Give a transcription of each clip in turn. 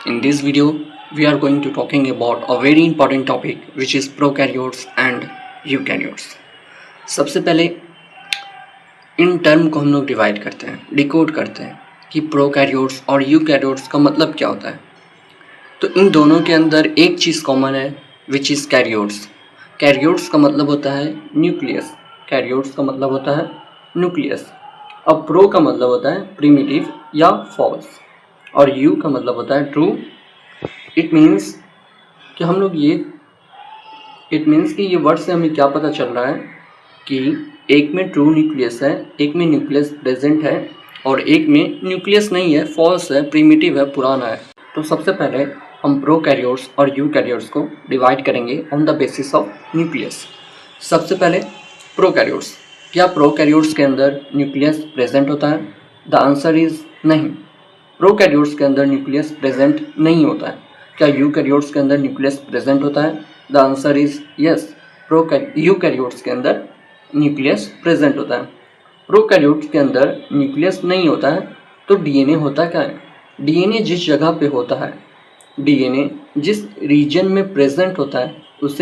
In this video, we are going to talking about a very important topic which is prokaryotes and eukaryotes. सबसे पहले in term को हम लोग divide करते हैं, डिकोड करते हैं कि प्रोकैरियोट्स और यूकैरियोट्स का मतलब क्या होता है। तो इन दोनों के अंदर एक चीज़ कॉमन है विच इज़ कैरियोट्स। कैरियोट्स का मतलब होता है न्यूक्लियस, कैरियोट्स का मतलब होता है न्यूक्लियस। अब प्रो का मतलब होता है प्रिमिटिव या फॉल्स और यू का मतलब होता है ट्रू। इट मीन्स कि ये वर्ड से हमें क्या पता चल रहा है कि एक में ट्रू न्यूक्लियस है, एक में न्यूक्लियस प्रेजेंट है और एक में न्यूक्लियस नहीं है, फॉल्स है, प्रिमिटिव है, पुराना है। तो सबसे पहले हम प्रोकैरियोट्स और यूकैरियोट्स को डिवाइड करेंगे on the basis of nucleus. सबसे पहले प्रोकैरियोट्स। क्या प्रोकैरियोट्स के अंदर न्यूक्लियस प्रेजेंट होता है? द आंसर इज नहीं। प्रोकैरियोट्स के अंदर न्यूक्लियस प्रेजेंट नहीं होता है। क्या यूकैरियोट्स के अंदर न्यूक्लियस प्रेजेंट होता है? The answer is yes. Eukaryotes के अंदर न्यूक्लियस प्रेजेंट होता है। प्रोकैरियोट्स के अंदर न्यूक्लियस नहीं होता है तो डीएनए होता क्या है? डीएनए जिस जगह पे होता है, डीएनए जिस रीजन में प्रेजेंट होता है उस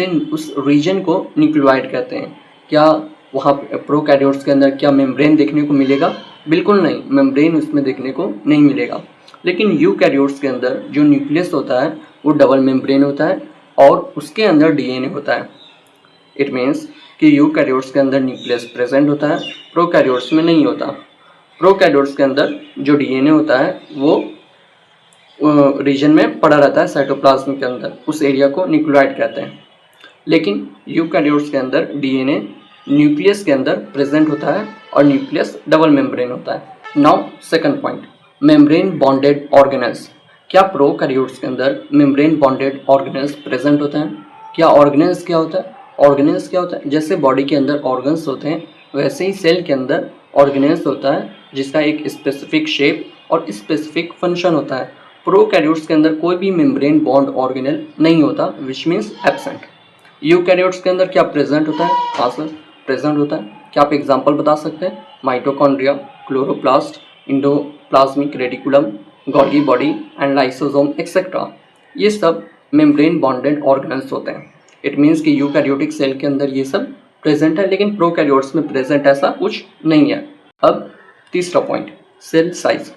रीजन को न्यूक्लियोइड कहते हैं। क्या वहाँ प्रोकैरियोट्स के अंदर क्या मेम्ब्रेन देखने को मिलेगा? बिल्कुल नहीं, मेम्ब्रेन उसमें देखने को नहीं मिलेगा। लेकिन यूकैरियोट्स के अंदर जो न्यूक्लियस होता है वो डबल मेम्ब्रेन होता है और उसके अंदर डीएनए होता है। इट मीन्स कि यूकैरियोट्स के अंदर न्यूक्लियस प्रेजेंट होता है, प्रोकैरियोट्स में नहीं होता। प्रोकैरियोट्स के अंदर जो डीएनए होता है वो रीजन में पड़ा रहता है साइटोप्लाज्म के अंदर, उस एरिया को न्यूक्लियोइड कहते हैं। लेकिन यूकैरियोट्स के अंदर डीएनए न्यूक्लियस के अंदर प्रेजेंट होता है और न्यूक्लियस डबल मेम्ब्रेन होता है। Now second point, membrane bonded organelles. क्या प्रोकैरियोट्स के अंदर मेम्ब्रेन बॉन्डेड ऑर्गेनेल्स प्रेजेंट होते हैं? क्या ऑर्गेनेल्स क्या होता है? ऑर्गेनेल्स क्या होता है? जैसे बॉडी के अंदर ऑर्गन्स होते हैं वैसे ही सेल के अंदर ऑर्गेनेल्स होता है जिसका एक स्पेसिफिक शेप और स्पेसिफिक फंक्शन होता है। प्रोकैरियोट्स के अंदर कोई भी मेम्ब्रेन बॉन्ड ऑर्गेनेल नहीं होता, विच मीन्स एब्सेंट। यूकैरियोट्स के अंदर क्या प्रेजेंट होता है? हाँ सर, प्रेजेंट होता है। क्या आप एग्जांपल बता सकते हैं? Mitochondria, chloroplast, endoplasmic reticulum, Golgi body and lysosome etcetera. ये सब मेम्ब्रेन बॉन्डेड ऑर्गेनेल्स होते हैं। इट मीन्स कि यूकैरियोटिक सेल के अंदर ये सब प्रेजेंट है, लेकिन प्रोकैरियोट्स में प्रेजेंट ऐसा कुछ नहीं है। अब तीसरा point, cell size.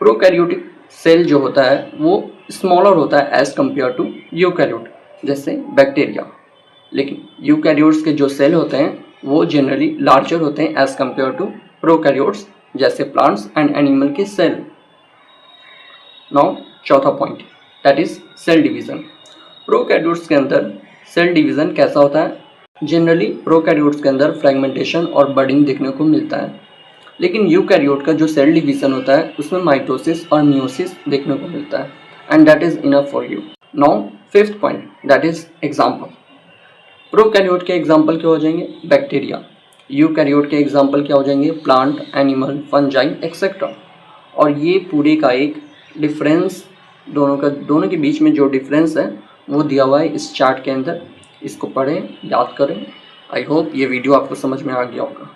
Prokaryotic cell जो होता है वो स्मॉलर होता है एज कम्पेयर टू यूकैरियोट, जैसे बैक्टीरिया। लेकिन यूकैरियोट्स के जो सेल होते हैं वो जनरली लार्जर होते हैं एज कम्पेयर टू प्रोकैरियोट्स, जैसे प्लांट्स एंड एनिमल के सेल। नाउ चौथा point, that is cell division. Prokaryotes के अंदर सेल डिवीजन कैसा होता है? जनरली प्रोकैरियोट्स के अंदर फ्रेगमेंटेशन और बडिंग देखने को मिलता है, लेकिन यूकैरियोट का जो सेल डिवीजन होता है उसमें माइटोसिस और मियोसिस देखने को मिलता है, and that is enough for you. Now fifth point, that is example. Prokaryote के एग्जाम्पल क्या हो जाएंगे? बैक्टीरिया। यूकैरियोट के एग्जाम्पल क्या हो जाएंगे? Plant, animal, fungi etcetera. और ये पूरे का एक डिफरेंस, दोनों के बीच में जो डिफरेंस है वो दिया हुआ है इस चार्ट के अंदर। इसको पढ़ें, याद करें। आई होप ये वीडियो आपको समझ में आ गया होगा।